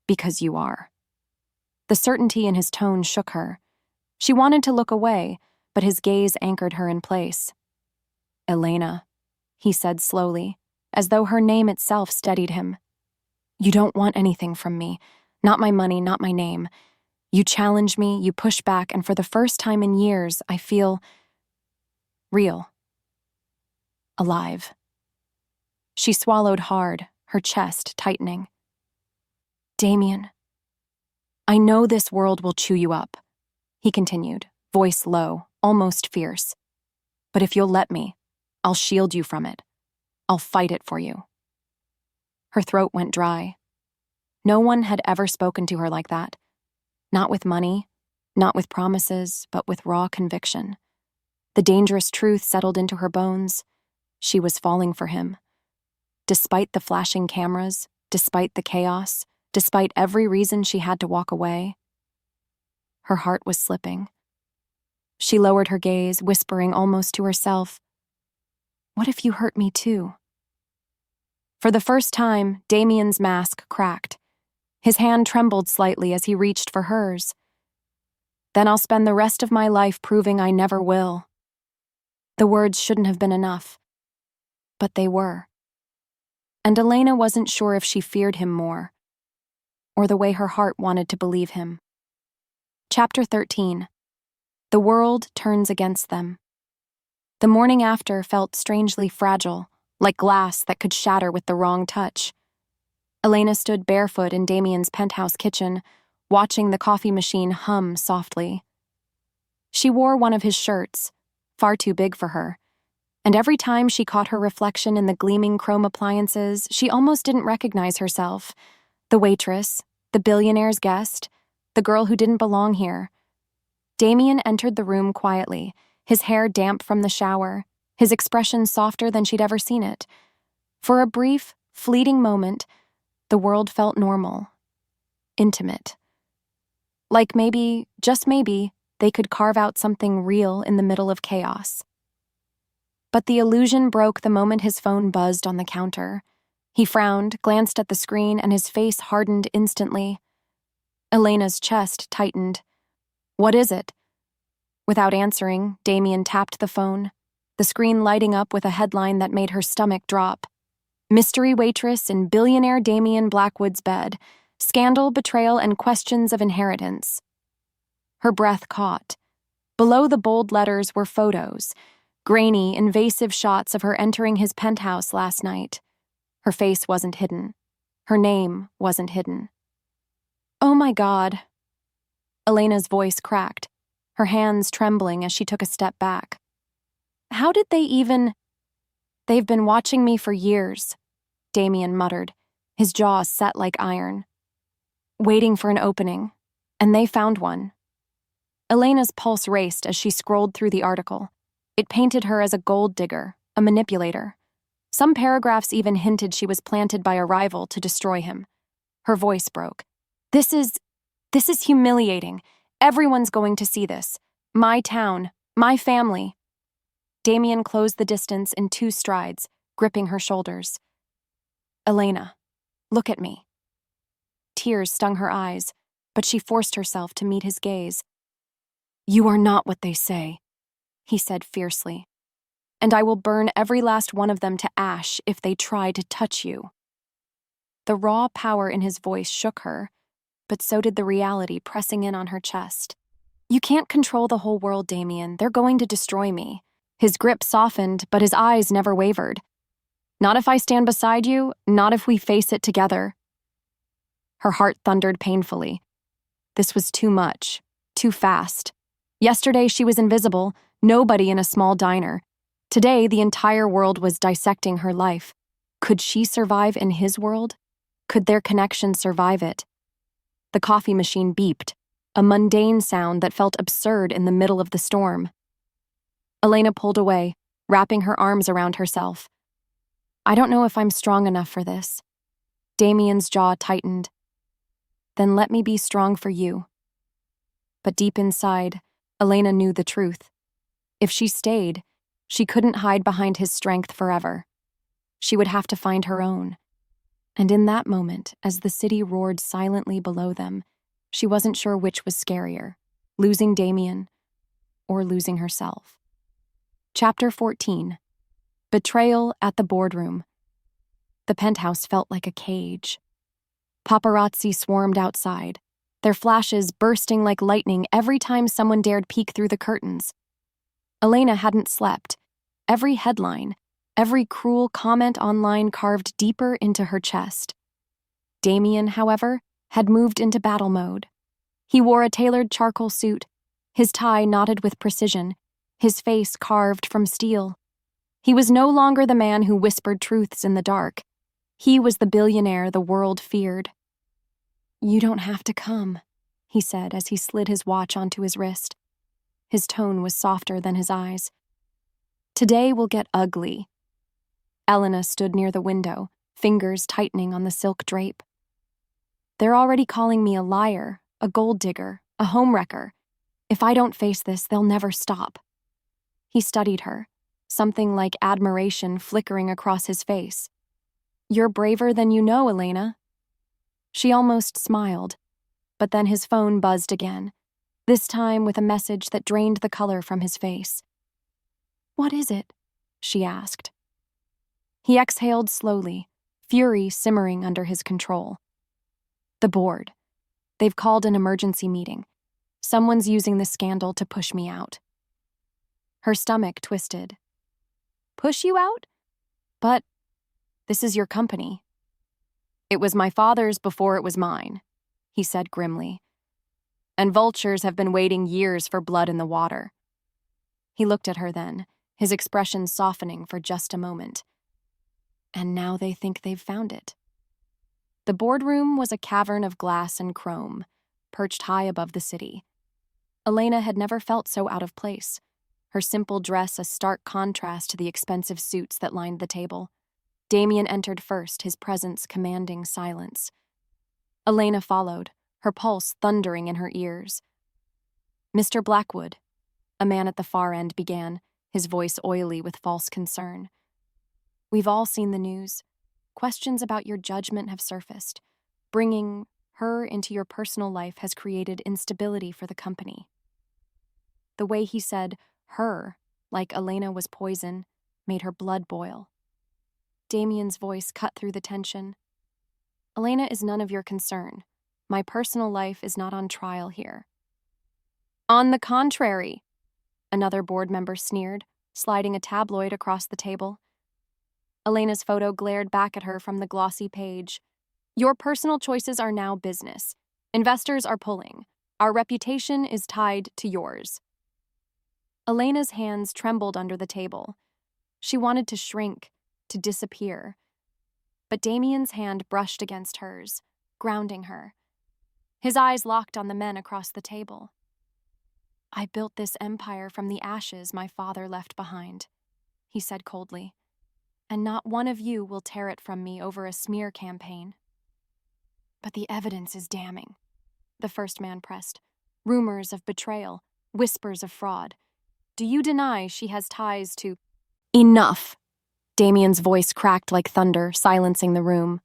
"Because you are." The certainty in his tone shook her. She wanted to look away, but his gaze anchored her in place. "Elena," he said slowly, as though her name itself steadied him. "You don't want anything from me. Not my money, not my name. You challenge me, you push back, and for the first time in years, I feel real. Alive." She swallowed hard, her chest tightening. "Damian, I know this world will chew you up," he continued, voice low, almost fierce. "But if you'll let me, I'll shield you from it. I'll fight it for you." Her throat went dry. No one had ever spoken to her like that. Not with money, not with promises, but with raw conviction. The dangerous truth settled into her bones. She was falling for him. Despite the flashing cameras, despite the chaos, despite every reason she had to walk away, her heart was slipping. She lowered her gaze, whispering almost to herself, "What if you hurt me too?" For the first time, Damian's mask cracked. His hand trembled slightly as he reached for hers. "Then I'll spend the rest of my life proving I never will." The words shouldn't have been enough, but they were. And Elena wasn't sure if she feared him more, or the way her heart wanted to believe him. Chapter 13. The world turns against them. The morning after felt strangely fragile, like glass that could shatter with the wrong touch. Elena stood barefoot in Damian's penthouse kitchen, watching the coffee machine hum softly. She wore one of his shirts, far too big for her, and every time she caught her reflection in the gleaming chrome appliances, she almost didn't recognize herself. The waitress, the billionaire's guest, the girl who didn't belong here. Damian entered the room quietly, his hair damp from the shower, his expression softer than she'd ever seen it. For a brief, fleeting moment, the world felt normal, intimate. Like maybe, just maybe, they could carve out something real in the middle of chaos. But the illusion broke the moment his phone buzzed on the counter. He frowned, glanced at the screen, and his face hardened instantly. Elena's chest tightened. "What is it?" Without answering, Damian tapped the phone, the screen lighting up with a headline that made her stomach drop. "Mystery waitress in billionaire Damian Blackwood's bed. Scandal, betrayal, and questions of inheritance." Her breath caught. Below the bold letters were photos, grainy, invasive shots of her entering his penthouse last night. Her face wasn't hidden. Her name wasn't hidden. "Oh my God." Elena's voice cracked, her hands trembling as she took a step back. "How did they even—" "They've been watching me for years," Damian muttered, his jaw set like iron. "Waiting for an opening, and they found one." Elena's pulse raced as she scrolled through the article. It painted her as a gold digger, a manipulator. Some paragraphs even hinted she was planted by a rival to destroy him. Her voice broke. This is humiliating. Everyone's going to see this. My town, my family." Damian closed the distance in 2 strides, gripping her shoulders. "Elena, look at me." Tears stung her eyes, but she forced herself to meet his gaze. "You are not what they say," he said fiercely. "And I will burn every last one of them to ash if they try to touch you." The raw power in his voice shook her, but so did the reality pressing in on her chest. "You can't control the whole world, Damian. They're going to destroy me." His grip softened, but his eyes never wavered. "Not if I stand beside you, not if we face it together." Her heart thundered painfully. This was too much, too fast. Yesterday she was invisible, nobody in a small diner. Today the entire world was dissecting her life. Could she survive in his world? Could their connection survive it? The coffee machine beeped, a mundane sound that felt absurd in the middle of the storm. Elena pulled away, wrapping her arms around herself. "I don't know if I'm strong enough for this." Damian's jaw tightened. "Then let me be strong for you." But deep inside, Elena knew the truth. If she stayed, she couldn't hide behind his strength forever. She would have to find her own. And in that moment, as the city roared silently below them, she wasn't sure which was scarier, losing Damian or losing herself. Chapter 14. Betrayal at the boardroom. The penthouse felt like a cage. Paparazzi swarmed outside, their flashes bursting like lightning every time someone dared peek through the curtains. Elena hadn't slept. Every headline, every cruel comment online carved deeper into her chest. Damian, however, had moved into battle mode. He wore a tailored charcoal suit, his tie knotted with precision, his face carved from steel. He was no longer the man who whispered truths in the dark. He was the billionaire the world feared. "You don't have to come," he said as he slid his watch onto his wrist. His tone was softer than his eyes. "Today will get ugly." Elena stood near the window, fingers tightening on the silk drape. "They're already calling me a liar, a gold digger, a homewrecker. If I don't face this, they'll never stop." He studied her, something like admiration flickering across his face. "You're braver than you know, Elena." She almost smiled, but then his phone buzzed again, this time with a message that drained the color from his face. "What is it?" she asked. He exhaled slowly, fury simmering under his control. "The board. They've called an emergency meeting. Someone's using the scandal to push me out." Her stomach twisted. "Push you out? But this is your company." "It was my father's before it was mine," he said grimly. "And vultures have been waiting years for blood in the water." He looked at her then, his expression softening for just a moment. "And now they think they've found it." The boardroom was a cavern of glass and chrome, perched high above the city. Elena had never felt so out of place, her simple dress a stark contrast to the expensive suits that lined the table. Damian entered first, his presence commanding silence. Elena followed, her pulse thundering in her ears. "Mr. Blackwood," a man at the far end began, his voice oily with false concern. "We've all seen the news. Questions about your judgment have surfaced. Bringing her into your personal life has created instability for the company." The way he said "her," like Elena was poison, made her blood boil. Damian's voice cut through the tension. "Elena is none of your concern. My personal life is not on trial here." "On the contrary," another board member sneered, sliding a tabloid across the table. Elena's photo glared back at her from the glossy page. "Your personal choices are now business. Investors are pulling. Our reputation is tied to yours." Elena's hands trembled under the table. She wanted to shrink, to disappear. But Damian's hand brushed against hers, grounding her. His eyes locked on the men across the table. "I built this empire from the ashes my father left behind," he said coldly. "And not one of you will tear it from me over a smear campaign." "But the evidence is damning," the first man pressed. "Rumors of betrayal, whispers of fraud. Do you deny she has ties to—" "Enough!" Damian's voice cracked like thunder, silencing the room.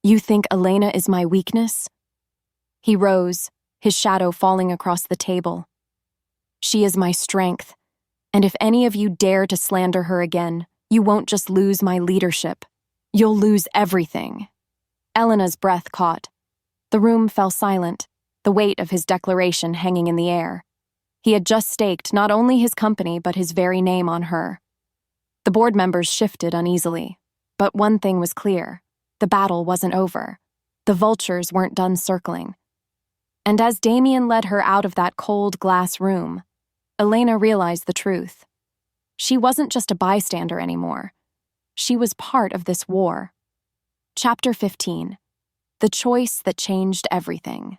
"You think Elena is my weakness?" He rose, his shadow falling across the table. "She is my strength, and if any of you dare to slander her again, you won't just lose my leadership. You'll lose everything." Elena's breath caught. The room fell silent, the weight of his declaration hanging in the air. He had just staked not only his company but his very name on her. The board members shifted uneasily, but one thing was clear. The battle wasn't over. The vultures weren't done circling. And as Damian led her out of that cold glass room, Elena realized the truth. She wasn't just a bystander anymore. She was part of this war. Chapter 15. The Choice That Changed Everything.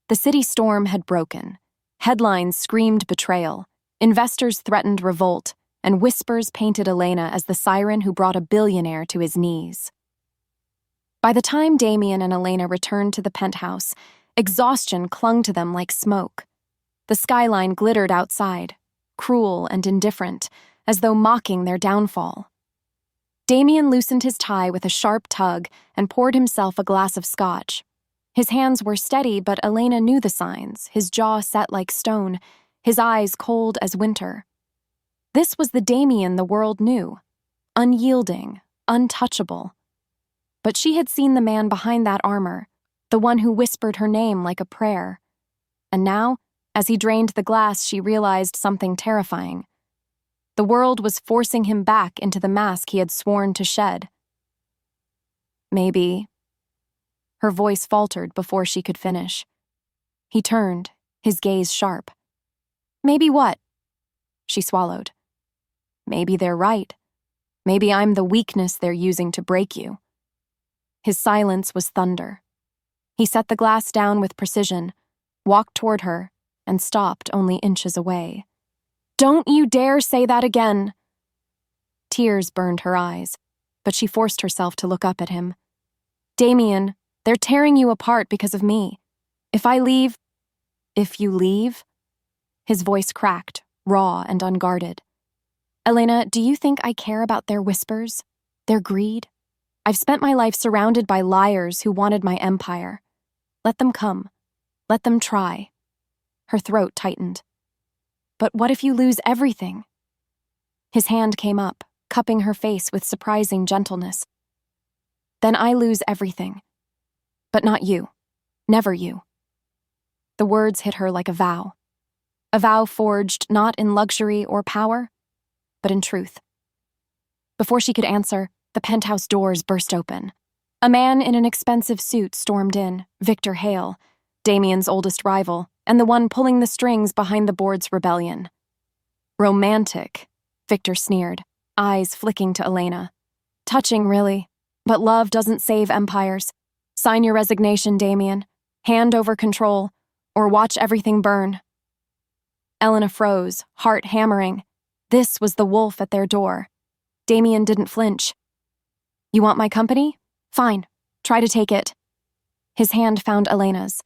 The city storm had broken. Headlines screamed betrayal, investors threatened revolt, and whispers painted Elena as the siren who brought a billionaire to his knees. By the time Damian and Elena returned to the penthouse, exhaustion clung to them like smoke. The skyline glittered outside, cruel and indifferent, as though mocking their downfall. Damian loosened his tie with a sharp tug and poured himself a glass of scotch. His hands were steady, but Elena knew the signs, his jaw set like stone, his eyes cold as winter. This was the Damian the world knew, unyielding, untouchable. But she had seen the man behind that armor, the one who whispered her name like a prayer. And now, as he drained the glass, she realized something terrifying. The world was forcing him back into the mask he had sworn to shed. "Maybe—" Her voice faltered before she could finish. He turned, his gaze sharp. "Maybe what?" She swallowed. "Maybe they're right. Maybe I'm the weakness they're using to break you." His silence was thunder. He set the glass down with precision, walked toward her, and stopped only inches away. "Don't you dare say that again!" Tears burned her eyes, but she forced herself to look up at him. "Damian, they're tearing you apart because of me. If you leave?" His voice cracked, raw and unguarded. "Elena, do you think I care about their whispers? Their greed? I've spent my life surrounded by liars who wanted my empire. Let them come. Let them try." Her throat tightened. "But what if you lose everything?" His hand came up, cupping her face with surprising gentleness. "Then I lose everything. But not you. Never you." The words hit her like a vow forged not in luxury or power, but in truth. Before she could answer, the penthouse doors burst open. A man in an expensive suit stormed in, Victor Hale, Damian's oldest rival, and the one pulling the strings behind the board's rebellion. "Romantic," Victor sneered, eyes flicking to Elena. "Touching, really, but love doesn't save empires. Sign your resignation, Damian. Hand over control, or watch everything burn." Elena froze, heart hammering. This was the wolf at their door. Damian didn't flinch. "You want my company? Fine. Try to take it." His hand found Elena's,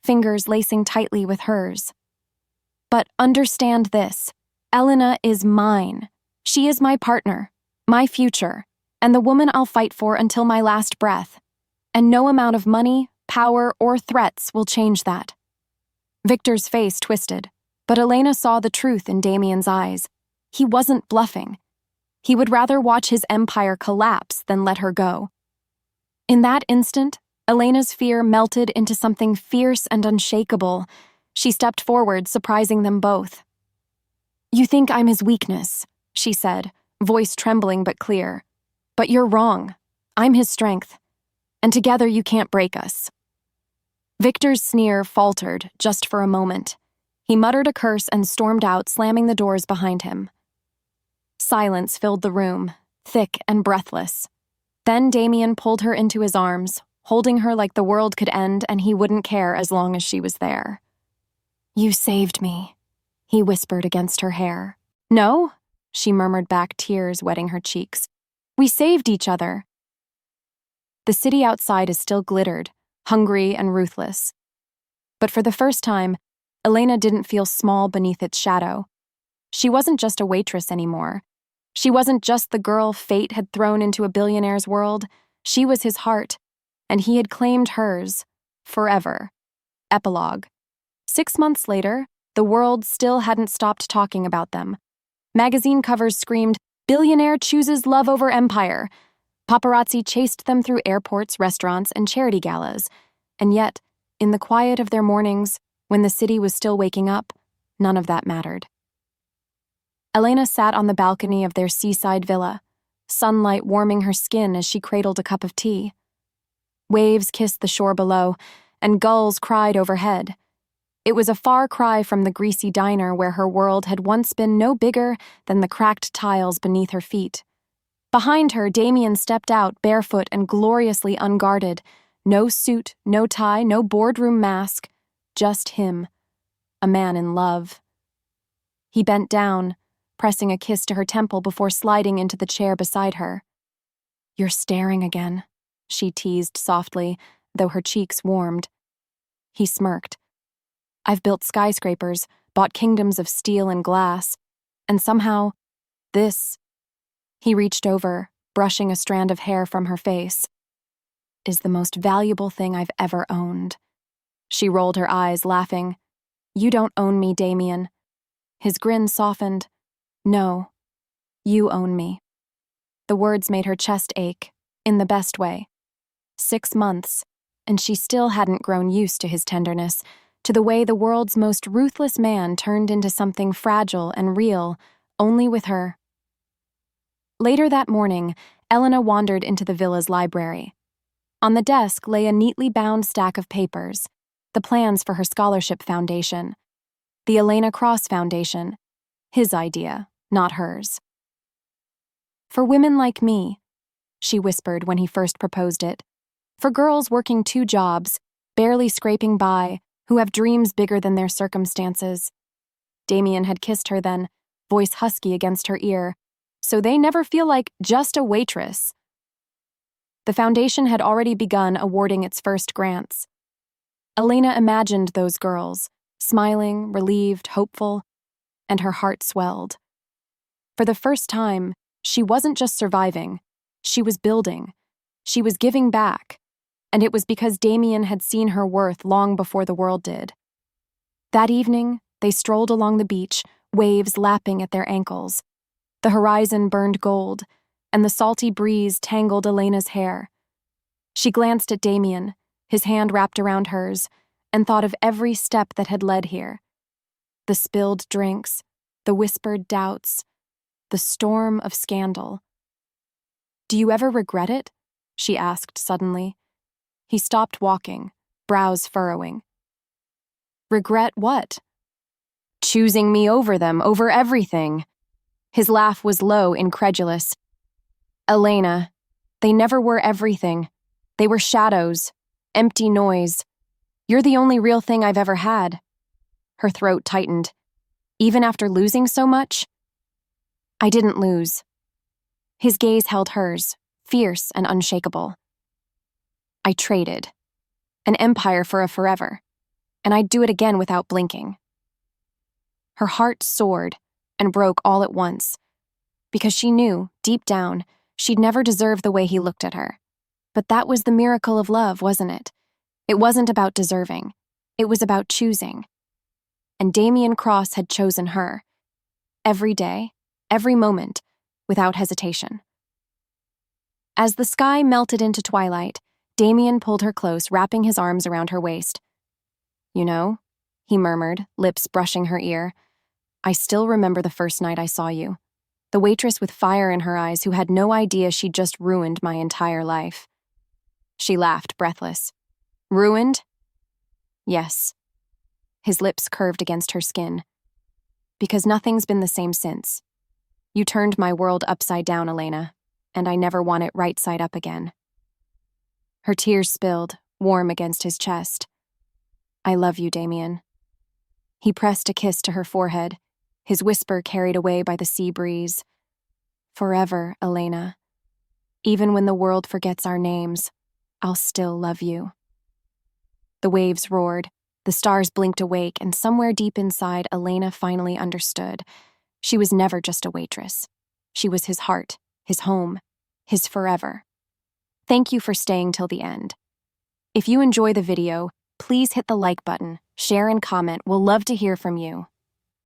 fingers lacing tightly with hers. "But understand this. Elena is mine. She is my partner, my future, and the woman I'll fight for until my last breath. And no amount of money, power, or threats will change that." Victor's face twisted, but Elena saw the truth in Damian's eyes. He wasn't bluffing. He would rather watch his empire collapse than let her go. In that instant, Elena's fear melted into something fierce and unshakable. She stepped forward, surprising them both. "You think I'm his weakness," she said, voice trembling but clear. "But you're wrong. I'm his strength. And together you can't break us." Victor's sneer faltered just for a moment. He muttered a curse and stormed out, slamming the doors behind him. Silence filled the room, thick and breathless. Then Damian pulled her into his arms, holding her like the world could end and he wouldn't care as long as she was there. "You saved me," he whispered against her hair. "No," she murmured back, tears wetting her cheeks. "We saved each other." The city outside is still glittered, hungry and ruthless. But for the first time, Elena didn't feel small beneath its shadow. She wasn't just a waitress anymore. She wasn't just the girl fate had thrown into a billionaire's world. She was his heart, and he had claimed hers, forever. Epilogue. 6 months later, the world still hadn't stopped talking about them. Magazine covers screamed, "Billionaire chooses love over empire." Paparazzi chased them through airports, restaurants, and charity galas. And yet, in the quiet of their mornings, when the city was still waking up, none of that mattered. Elena sat on the balcony of their seaside villa, sunlight warming her skin as she cradled a cup of tea. Waves kissed the shore below, and gulls cried overhead. It was a far cry from the greasy diner where her world had once been no bigger than the cracked tiles beneath her feet. Behind her, Damian stepped out, barefoot and gloriously unguarded. No suit, no tie, no boardroom mask. Just him. A man in love. He bent down, pressing a kiss to her temple before sliding into the chair beside her. "You're staring again," she teased softly, though her cheeks warmed. He smirked. "I've built skyscrapers, bought kingdoms of steel and glass, and somehow, this," he reached over, brushing a strand of hair from her face, "is the most valuable thing I've ever owned." She rolled her eyes, laughing. "You don't own me, Damian." His grin softened. "No, you own me." The words made her chest ache, in the best way. 6 months, and she still hadn't grown used to his tenderness, to the way the world's most ruthless man turned into something fragile and real, only with her. Later that morning, Elena wandered into the villa's library. On the desk lay a neatly bound stack of papers, the plans for her scholarship foundation, the Elena Cross Foundation, his idea, not hers. For women like me, she whispered when he first proposed it. For girls working 2 jobs, barely scraping by, who have dreams bigger than their circumstances. Damian had kissed her then, voice husky against her ear, so they never feel like just a waitress. The foundation had already begun awarding its first grants. Elena imagined those girls, smiling, relieved, hopeful, and her heart swelled. For the first time, she wasn't just surviving, she was building. She was giving back, and it was because Damian had seen her worth long before the world did. That evening, they strolled along the beach, waves lapping at their ankles. The horizon burned gold, and the salty breeze tangled Elena's hair. She glanced at Damian, his hand wrapped around hers, and thought of every step that had led here. The spilled drinks, the whispered doubts, the storm of scandal. "Do you ever regret it?" she asked suddenly. He stopped walking, brows furrowing. "Regret what?" "Choosing me over them, over everything." His laugh was low, incredulous. "Elena, they never were everything. They were shadows, empty noise. You're the only real thing I've ever had." Her throat tightened. "Even after losing so much?" "I didn't lose." His gaze held hers, fierce and unshakable. "I traded. An empire for a forever. And I'd do it again without blinking." Her heart soared and broke all at once, because she knew, deep down, she'd never deserved the way he looked at her. But that was the miracle of love, wasn't it? It wasn't about deserving. It was about choosing. And Damian Cross had chosen her. Every day, every moment, without hesitation. As the sky melted into twilight, Damian pulled her close, wrapping his arms around her waist. "You know," he murmured, lips brushing her ear, "I still remember the first night I saw you. The waitress with fire in her eyes who had no idea she'd just ruined my entire life." She laughed, breathless. "Ruined?" "Yes." His lips curved against her skin. "Because nothing's been the same since. You turned my world upside down, Elena, and I never want it right side up again." Her tears spilled, warm against his chest. "I love you, Damian." He pressed a kiss to her forehead, his whisper carried away by the sea breeze. "Forever, Elena. Even when the world forgets our names, I'll still love you." The waves roared, the stars blinked awake, and somewhere deep inside, Elena finally understood. She was never just a waitress. She was his heart, his home, his forever. Thank you for staying till the end. If you enjoy the video, please hit the like button, share and comment. We'll love to hear from you.